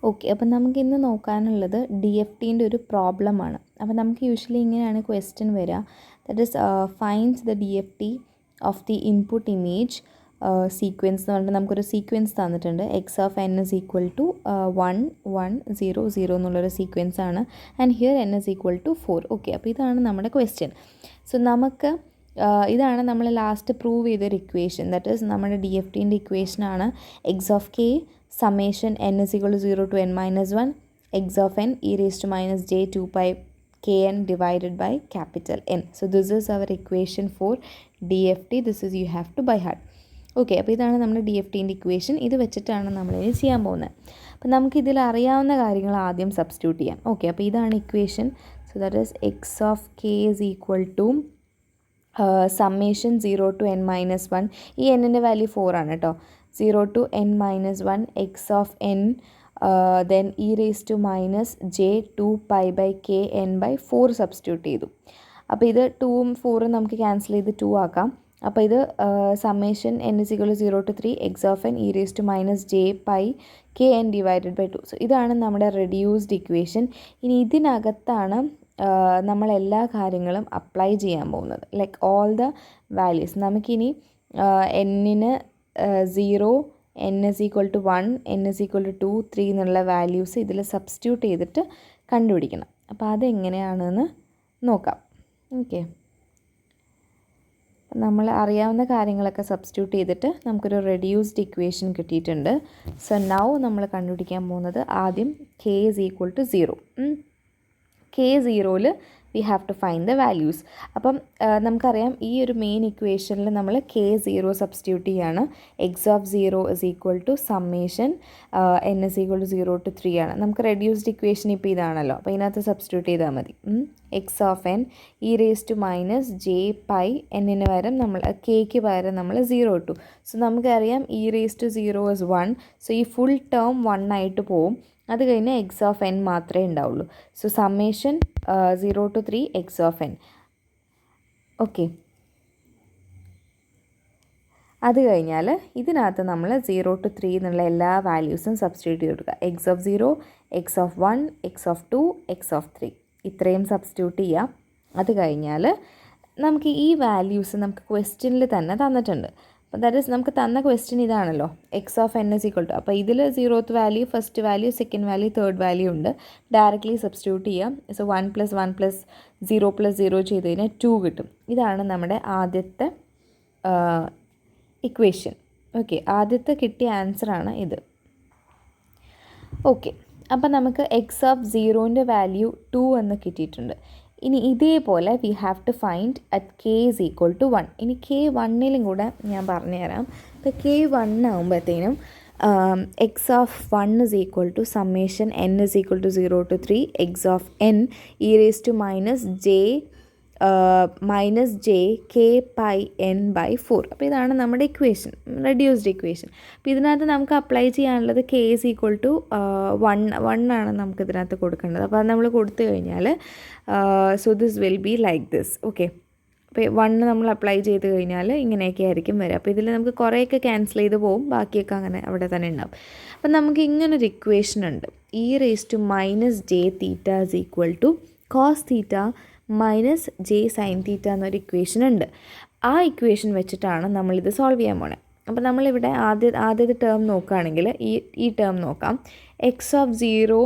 Okay, അപ്പം നമുക്ക് ഇന്ന് നോക്കാനുള്ളത് DFTൻ്റെ ഒരു പ്രോബ്ലമാണ്. അപ്പോൾ നമുക്ക് യൂഷ്വലി ഇങ്ങനെയാണ് ക്വസ്റ്റ്യൻ വരിക. That is finds the DFT of the input image sequence എന്ന് പറഞ്ഞിട്ട് നമുക്കൊരു സീക്വൻസ് തന്നിട്ടുണ്ട്. X of n is equal to 1 1 0 0 എന്നുള്ളൊരു സീക്വൻസ് ആണ്. And here n is equal to 4. Okay, അപ്പോൾ ഇതാണ് നമ്മുടെ ക്വസ്റ്റ്യൻ. സോ നമുക്ക് ഇതാണ് നമ്മൾ ലാസ്റ്റ് പ്രൂവ് ചെയ്തൊരു ഇക്വേഷൻ. ദാറ്റ് ഈസ് നമ്മുടെ DFTൻ്റെ ഇക്വേഷനാണ് x of k summation n is equal to 0 to n minus 1 x of n e raised to minus j 2 pi kn divided by capital N. So this is our equation for DFT. This is you have to by heart. Okay, അപ്പോൾ ഇതാണ് നമ്മുടെ DFTൻ്റെ equation. ഇത് വെച്ചിട്ടാണ് നമ്മളിനി ചെയ്യാൻ പോകുന്നത്. അപ്പോൾ നമുക്കിതിൽ അറിയാവുന്ന കാര്യങ്ങൾ ആദ്യം സബ്സ്റ്റിറ്റ്യൂട്ട് ചെയ്യാം. ഓക്കെ, അപ്പോൾ ഇതാണ് equation. So that is x of k is equal to summation 0 to n minus 1. ഈ എന്നിൻ്റെ വാല്യൂ 4 ആണ് കേട്ടോ. 0 to n minus 1 x of n then e raised to minus j 2 pi by k n by 4 substitute ചെയ്തു. അപ്പോൾ ഇത് 2ഉം 4ഉം നമുക്ക് cancel ചെയ്ത് 2 ആക്കാം. അപ്പോൾ ഇത് summation n is equal to 0 to 3 x of n e raised to minus j pi k n divided by 2. So ഇതാണ് നമ്മുടെ റെഡ്യൂസ്ഡ് ഇക്വേഷൻ. ഇനി ഇതിനകത്താണ് നമ്മൾ എല്ലാ കാര്യങ്ങളും അപ്ലൈ ചെയ്യാൻ പോകുന്നത്, ലൈക്ക് ഓൾ ദ വാല്യൂസ്. നമുക്കിനി എന്നിന് 0 n is equal to 1 n is equal to 2 3 എന്നുള്ള വാല്യൂസ് ഇതിൽ സബ്സ്റ്റിറ്റ്യൂട്ട് ചെയ്തിട്ട് കണ്ടുപിടിക്കണം. അപ്പോൾ അതെങ്ങനെയാണെന്ന് നോക്കാം. ഓക്കെ, നമ്മൾ അറിയാവുന്ന കാര്യങ്ങളൊക്കെ സബ്സ്റ്റിറ്റ്യൂട്ട് ചെയ്തിട്ട് നമുക്കൊരു റെഡ്യൂസ്ഡ് ഇക്വേഷൻ കിട്ടിയിട്ടുണ്ട്. സോ നൗ നമ്മൾ കണ്ടുപിടിക്കാൻ പോകുന്നത് ആദ്യം k is equal to 0. K0ൽ we have to find the values. അപ്പം നമുക്കറിയാം ഈ ഒരു മെയിൻ ഇക്വേഷനിൽ നമ്മൾ K0 സബ്സ്റ്റിറ്റ്യൂട്ട് ചെയ്യാണ്. X of 0 is equal to summation n is equal to 0 to 3 ആണ്. നമുക്ക് റെഡ്യൂസ്ഡ് ഇക്വേഷൻ ഇപ്പോൾ ഇതാണല്ലോ, അപ്പോൾ ഇതിനകത്ത് സബ്സ്റ്റിറ്റ്യൂട്ട് ചെയ്താൽ മതി. X of n e raise to minus j pi എന്നിന് പകരം നമ്മൾ കെക്ക് പകരം നമ്മൾ 0 ഇട്ടു. സോ നമുക്കറിയാം e raise to 0 is 1. So ഈ ഫുൾ ടേം 1 ആയിട്ട് പോവും. അത് കഴിഞ്ഞ് എക്സ് ഓഫ് എൻ മാത്രമേ ഉണ്ടാവുള്ളൂ. So summation 0 to 3 x of N. Okay, അത് കഴിഞ്ഞാൽ ഇതിനകത്ത് നമ്മൾ 0 to 3 എന്നുള്ള എല്ലാ വാല്യൂസും സബ്സ്റ്റിറ്റ്യൂട്ട് ചെയ്ത് കൊടുക്കുക. X of 0 X of 1 x of 2 X of 3 ഇത്രയും സബ്സ്റ്റിറ്റ്യൂട്ട് ചെയ്യാം. അത് കഴിഞ്ഞാൽ നമുക്ക് ഈ വാല്യൂസ് നമുക്ക് ക്വസ്റ്റ്യനിൽ തന്നെ തന്നിട്ടുണ്ട്. അപ്പോൾ ദാറ്റ് ഈസ് നമുക്ക് തന്ന ക്വസ്റ്റ്യൻ ഇതാണല്ലോ, x of n is equal to. അപ്പോൾ ഇതിൽ 0th value, first value, second value, third value ഉണ്ട്. ഡയറക്റ്റ്ലി സബ്സ്റ്റിറ്റ്യൂട്ട് ചെയ്യാം. സോ 1 + 1 + 0 + 0 ചെയ്ത് കഴിഞ്ഞാൽ 2 കിട്ടും. ഇതാണ് നമ്മുടെ ആദ്യത്തെ ഇക്വേഷൻ. ഓക്കെ, ആദ്യത്തെ കിട്ടിയ ആൻസറാണ് ഇത്. ഓക്കെ, അപ്പോൾ നമുക്ക് എക്സ് ഓഫ് 0ൻ്റെ വാല്യൂ 2 എന്ന് കിട്ടിയിട്ടുണ്ട്. ഇനി ഇതേപോലെ we have to find at k is equal to 1. ഇനി K1ലും കൂടെ ഞാൻ പറഞ്ഞുതരാം. ഇപ്പോൾ K1 ആകുമ്പോഴത്തേനും x of 1 is equal to summation n is equal to 0 to 3 x of n e raise to minus j k pi n by 4. അപ്പോൾ ഇതാണ് നമ്മുടെ equation, reduced equation. അപ്പോൾ ഇതിനകത്ത് നമുക്ക് അപ്ലൈ ചെയ്യാനുള്ളത് k is equal to 1 ആണ് നമുക്ക് ഇതിനകത്ത് കൊടുക്കേണ്ടത്. അപ്പോൾ അത് നമ്മൾ കൊടുത്തു കഴിഞ്ഞാൽ so this will be like this. Okay, അപ്പോൾ 1 നമ്മൾ അപ്ലൈ ചെയ്ത് കഴിഞ്ഞാൽ ഇങ്ങനെയൊക്കെ ആയിരിക്കും വരിക. അപ്പോൾ ഇതിൽ നമുക്ക് കുറേയൊക്കെ ക്യാൻസൽ ചെയ്ത് പോകും, ബാക്കിയൊക്കെ അങ്ങനെ അവിടെ തന്നെ ഉണ്ടാവും. അപ്പം നമുക്ക് ഇങ്ങനൊരു ഇക്വേഷൻ ഉണ്ട്. E raise to minus j theta is equal to cos theta minus j sine theta എന്നൊരു ഇക്വേഷൻ ഉണ്ട്. ആ ഇക്വേഷൻ വെച്ചിട്ടാണ് നമ്മളിത് സോൾവ് ചെയ്യാൻ പോണത്. അപ്പോൾ നമ്മളിവിടെ ആദ്യത്തെ ടേം നോക്കുകയാണെങ്കിൽ ഈ ടേം നോക്കാം. X of 0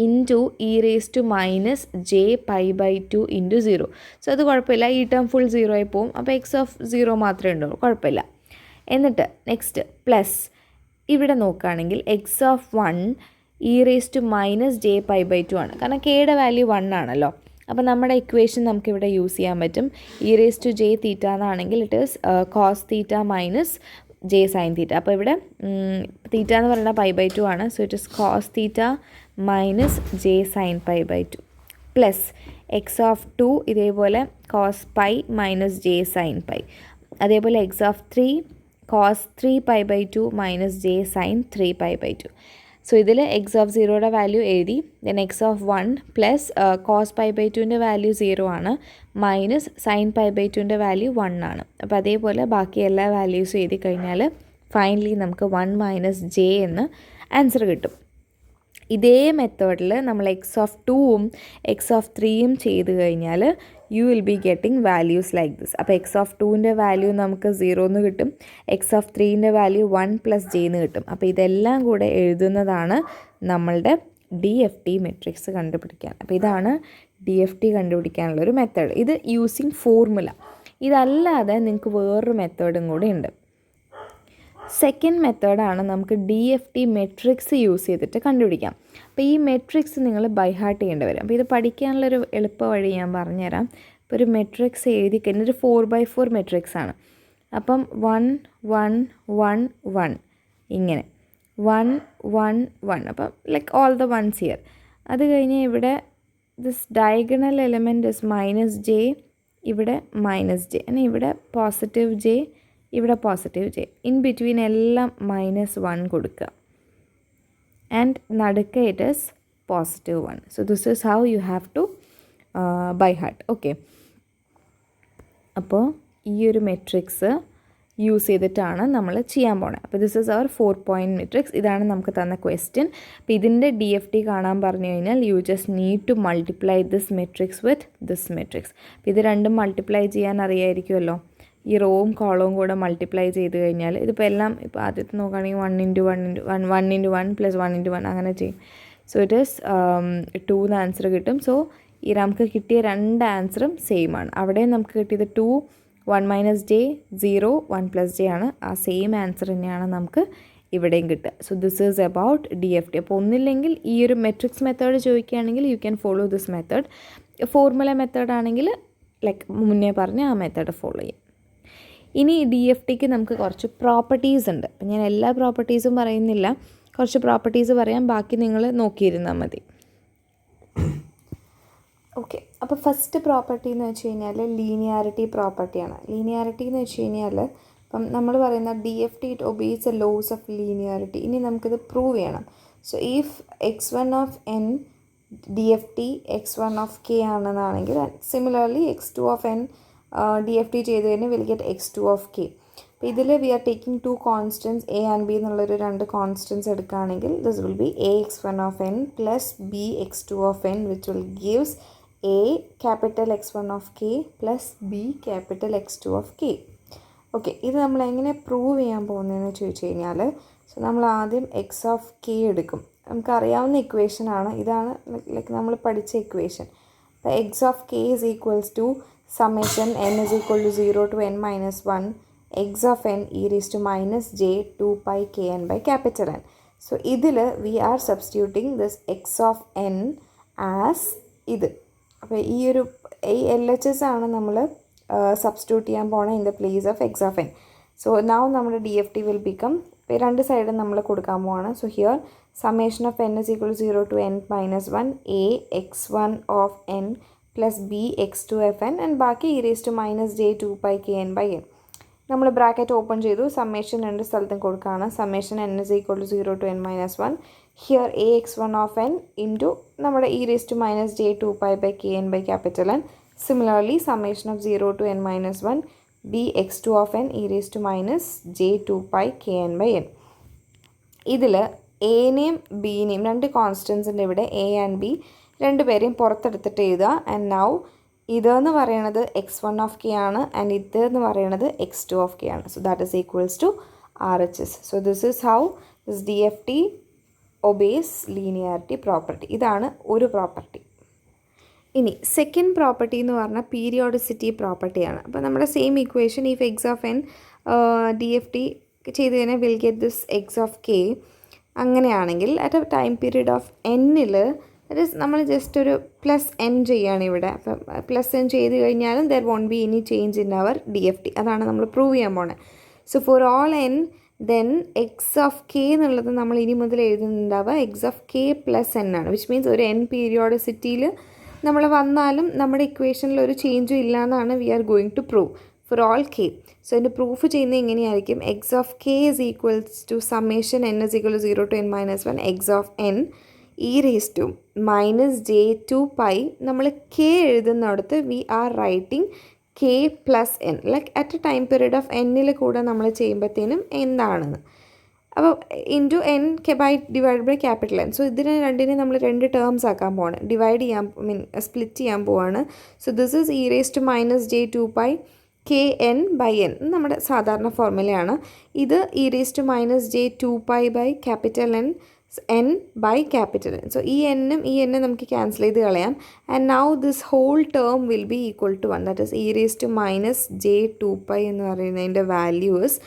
into e raise to minus j pi by 2 into 0. So അത് കുഴപ്പമില്ല, ഈ ടേം ഫുൾ 0 ആയി പോവും. അപ്പോൾ എക്സ് ഓഫ് 0 മാത്രമേ ഉണ്ടാവുള്ളൂ, കുഴപ്പമില്ല. എന്നിട്ട് നെക്സ്റ്റ് പ്ലസ് ഇവിടെ നോക്കുകയാണെങ്കിൽ x of 1 e raise to minus j pi by 2 ആണ്. കാരണം കെയുടെ വാല്യൂ 1 ആണല്ലോ. അപ്പോൾ നമ്മുടെ ഇക്വേഷൻ നമുക്കിവിടെ യൂസ് ചെയ്യാൻ പറ്റും. E raise to j theta എന്നാണെങ്കിൽ it is cos theta minus j sine theta. അപ്പോൾ ഇവിടെ തീറ്റ എന്ന് പറയുന്നത് പൈ ബൈ 2 ആണ്. So it is cos theta minus j sine pi by 2 plus x of 2 ഇതേപോലെ cos pi minus j sine pi. അതേപോലെ x of 3 cos 3 pi by 2 minus j sine 3 pi by 2. So ഇതിൽ x of 0യുടെ value എഴുതി. Then x of 1 plus cos pi by 2ൻ്റെ value 0 ആണ്, minus sine pi by 2ൻ്റെ value 1 ആണ്. അപ്പോൾ അതേപോലെ ബാക്കി എല്ലാ വാല്യൂസും എഴുതി കഴിഞ്ഞാൽ ഫൈനലി നമുക്ക് 1 മൈനസ് ജെ എന്ന് ആൻസർ കിട്ടും. ഇതേ മെത്തേഡിൽ നമ്മൾ എക്സ് ഓഫ് 2ഉം എക്സ് ഓഫ് 3യും ചെയ്ത് കഴിഞ്ഞാൽ you will be getting values like this. അപ്പോൾ എക്സ് ഓഫ് 2ൻ്റെ വാല്യൂ നമുക്ക് 0 എന്ന് കിട്ടും, എക്സ് ഓഫ് 3ൻ്റെ വാല്യൂ 1 + j എന്ന് കിട്ടും. അപ്പോൾ ഇതെല്ലാം കൂടെ എഴുതുന്നതാണ് നമ്മളുടെ DFT മെട്രിക്സ് കണ്ടുപിടിക്കാൻ. അപ്പോൾ ഇതാണ് DFT കണ്ടുപിടിക്കാനുള്ളൊരു മെത്തേഡ്. ഇത് യൂസിങ് ഫോർമുല. ഇതല്ലാതെ നിങ്ങൾക്ക് വേറൊരു മെത്തേഡും കൂടെ ഉണ്ട്. സെക്കൻഡ് മെത്തേഡാണ് നമുക്ക് DFT മെട്രിക്സ് യൂസ് ചെയ്തിട്ട് കണ്ടുപിടിക്കാം. അപ്പോൾ ഈ മെട്രിക്സ് നിങ്ങൾ ബൈ ഹാർട്ട് ചെയ്യേണ്ടി വരും. അപ്പോൾ ഇത് പഠിക്കാനുള്ളൊരു എളുപ്പ വഴി ഞാൻ പറഞ്ഞുതരാം. ഇപ്പോൾ ഒരു മെട്രിക്സ് എഴുതി കഴിഞ്ഞാൽ ഒരു 4x4 മെട്രിക്സ് ആണ്. അപ്പം 1 1 1 1 ഇങ്ങനെ 1 1 1. അപ്പം like all the ones here. അത് കഴിഞ്ഞ് ഇവിടെ this diagonal element is -j, ഇവിടെ -j, ഇവിടെ +j, ഇവിടെ +j. ഇൻ ബിറ്റ്വീൻ എല്ലാം -1 കൊടുക്കുക. ആൻഡ് നടുക്ക് it is +1. So this is how you have to by heart. Okay, അപ്പോൾ ഈ ഒരു മെട്രിക്സ് യൂസ് ചെയ്തിട്ടാണ് നമ്മൾ ചെയ്യാൻ പോണത്. അപ്പോൾ this is our 4 point matrix. ഇതാണ് നമുക്ക് തന്ന ക്വസ്റ്റ്യൻ. അപ്പോൾ ഇതിൻ്റെ DFT കാണാൻ പറഞ്ഞു കഴിഞ്ഞാൽ you just need to multiply this matrix with this matrix. അപ്പോൾ ഇത് രണ്ടും മൾട്ടിപ്ലൈ ചെയ്യാൻ അറിയായിരിക്കുമല്ലോ. ഈ റോവും കോളവും കൂടെ മൾട്ടിപ്ലൈ ചെയ്ത് കഴിഞ്ഞാൽ ഇതിപ്പോൾ എല്ലാം ഇപ്പോൾ ആദ്യത്തെ നോക്കുകയാണെങ്കിൽ 1 × 1 × 1 1 × 1 + 1 × 1 അങ്ങനെ ചെയ്യും. സോ ഇറ്റ് ഈസ് 2 എന്ന് ആൻസർ കിട്ടും. സോ ഈ നമുക്ക് കിട്ടിയ രണ്ട് ആൻസറും സെയിം ആണ്. അവിടെ നമുക്ക് കിട്ടിയത് 2 1 - j 0 1 + j ആണ്. ആ സെയിം ആൻസർ തന്നെയാണ് നമുക്ക് ഇവിടെയും കിട്ടുക. So this is about DFT. അപ്പോൾ ഒന്നില്ലെങ്കിൽ ഈ ഒരു മെട്രിക്സ് മെത്തേഡ് ചോദിക്കുകയാണെങ്കിൽ you can follow this method. Formula method ആണെങ്കിൽ ലൈക്ക് മുന്നേ പറഞ്ഞ ആ മെത്തേഡ് ഫോളോ ചെയ്യും. ഇനി DFTക്ക് നമുക്ക് കുറച്ച് പ്രോപ്പർട്ടീസ് ഉണ്ട്. അപ്പം ഞാൻ എല്ലാ പ്രോപ്പർട്ടീസും പറയുന്നില്ല, കുറച്ച് പ്രോപ്പർട്ടീസ് പറയാം, ബാക്കി നിങ്ങൾ നോക്കിയിരുന്നാൽ മതി. ഓക്കെ, അപ്പോൾ ഫസ്റ്റ് പ്രോപ്പർട്ടി എന്ന് വെച്ച് കഴിഞ്ഞാൽ ലീനിയാരിറ്റി പ്രോപ്പർട്ടിയാണ്. ലീനിയാരിറ്റി എന്ന് വെച്ച് കഴിഞ്ഞാൽ ഇപ്പം നമ്മൾ പറയുന്ന DFT it obeys a laws of linearity. ഇനി നമുക്കിത് പ്രൂവ് ചെയ്യണം. So if x1 of n DFT x1 of k ആണെന്നാണെങ്കിൽ similarly x2 of n DFT ചെയ്ത് കഴിഞ്ഞാൽ will get x2 of k. അപ്പോൾ ഇതിൽ we are taking 2 constants a and b എന്നുള്ളൊരു 2 constants എടുക്കുകയാണെങ്കിൽ this will be ax1 of n plus bx2 of n which will gives a capital X1 of k plus b capital X2 of k. Okay, ഇത് നമ്മൾ എങ്ങനെ prove ചെയ്യാൻ പോകുന്നതെന്ന് ചോദിച്ചു കഴിഞ്ഞാൽ so നമ്മൾ ആദ്യം x of k എടുക്കും. നമുക്കറിയാവുന്ന ഇക്വേഷനാണ് ഇതാണ്, ലൈക്ക് നമ്മൾ പഠിച്ച ഇക്വേഷൻ. അപ്പോൾ x of k is equals to summation n is equal to 0 to n minus 1 x of n e raised to minus j 2 pi kn by capital N. So ഇതിൽ we are substituting this x of n as ഇത്. അപ്പോൾ ഈ ഒരു LHS ആണ് നമ്മൾ substitute ചെയ്യാൻ പോണ in the place of x of n. So now നമ്മുടെ DFT വിൽ ബിക്കം, രണ്ട് സൈഡും നമ്മൾ കൊടുക്കാൻ പോവാണ്. So here summation of n is equal to 0 to n minus 1 a x1 of n plus b x2 of n and ബാക്കി e raised to minus j 2 pi kn by n. നമ്മൾ bracket open ചെയ്തു, summation രണ്ട് സ്ഥലത്തും കൊടുക്കുകയാണ്. Summation n is equal to 0 to n minus 1 here a x1 of n into നമ്മുടെ e raised to minus j 2 pi by kn by capital N. Similarly summation of 0 to n minus 1 b x2 of n e raised to minus j 2 pi kn by n. ഇതിൽ എനെയും ബിനെയും രണ്ട് കോൺസ്റ്റൻസിൻ്റെ ഇവിടെ A and B രണ്ടുപേരെയും പുറത്തെടുത്തിട്ട് എഴുതുക. And now ഇതെന്ന് പറയണത് x1 of k ആണ് and ഇതെന്ന് പറയണത് x2 of k ആണ്. So that is equals to RHS. So this is how this DFT obeys linearity property. ഇതാണ് ഒരു പ്രോപ്പർട്ടി. ഇനി സെക്കൻഡ് പ്രോപ്പർട്ടി എന്ന് പറഞ്ഞാൽ പീരിയോഡിസിറ്റി പ്രോപ്പർട്ടിയാണ്. അപ്പോൾ നമ്മുടെ same equation if x of n DFT ചെയ്ത് കഴിഞ്ഞാൽ will get this x of k. അങ്ങനെയാണെങ്കിൽ at a time period of എന്നിൽ ദറ്റ് ഈസ് നമ്മൾ ജസ്റ്റ് ഒരു പ്ലസ് n ചെയ്യുകയാണ് ഇവിടെ. അപ്പം പ്ലസ് n ചെയ്ത് കഴിഞ്ഞാലും there won't be any change in our DFT. അതാണ് നമ്മൾ പ്രൂവ് ചെയ്യാൻ പോണത്. So for all n then x of k എന്നുള്ളത് നമ്മൾ ഇനി മുതൽ എഴുതുന്നുണ്ടാവുക x of k plus n ആണ്. വിച്ച് മീൻസ് ഒരു n പീരിയോഡിസിറ്റിയിൽ നമ്മൾ വന്നാലും നമ്മുടെ ഇക്വേഷനിൽ ഒരു ചേഞ്ചും ഇല്ല എന്നാണ് we are going to prove for all k. So ഇതിൻ്റെ പ്രൂഫ് ചെയ്യുന്നത് എങ്ങനെയായിരിക്കും? X of k is equals to summation n is equal to 0 to n minus 1 x of n e raised to minus j 2 pi. നമ്മൾ k എഴുതുന്നിടത്ത് we are writing k plus n like at a time period of എന്നിൽ കൂടെ നമ്മൾ ചെയ്യുമ്പോഴത്തേനും എന്താണെന്ന്. അപ്പോൾ into N by divide by capital N. So ഇതിനെ രണ്ടിനെ നമ്മൾ 2 ടേംസ് ആക്കാൻ പോവാണ്, ഡിവൈഡ് ചെയ്യാൻ സ്പ്ലിറ്റ് ചെയ്യാൻ പോവാണ്. So this is e⁻⁻j2π kn by n, നമ്മുടെ സാധാരണ ഫോർമുലയാണ്. ഇത് e⁻⁻j2π by capital n, n by capital N. So ഈ എന്നും ഈ എന്നും നമുക്ക് ക്യാൻസൽ ചെയ്ത് കളയാം. And now this whole term will be equal to 1, that is e⁻⁻j2π എന്ന് പറയുന്നതിൻ്റെ വാല്യൂ ഇസ്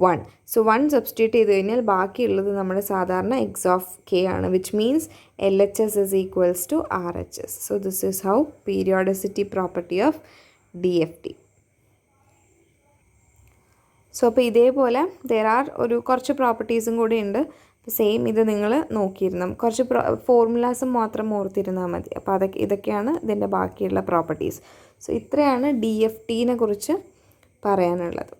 1. സോ 1 സബ്സ്റ്റിറ്റ്യൂട്ട് ചെയ്ത് കഴിഞ്ഞാൽ ബാക്കിയുള്ളത് നമ്മുടെ സാധാരണ എക്സ് ഓഫ് കെ ആണ്, which means LHS is equals to RHS. So this is how periodicity property of DFT. So അപ്പോൾ ഇതേപോലെ കുറച്ച് പ്രോപ്പർട്ടീസും കൂടി ഉണ്ട്. സെയിം ഇത് നിങ്ങൾ നോക്കിയിരുന്നു, കുറച്ച് ഫോർമുലാസും മാത്രം ഓർത്തിരുന്നാൽ മതി. അപ്പോൾ ഇതൊക്കെയാണ് ഇതിൻ്റെ ബാക്കിയുള്ള പ്രോപ്പർട്ടീസ്. സോ ഇത്രയാണ് DFTനെ കുറിച്ച് പറയാനുള്ളത്.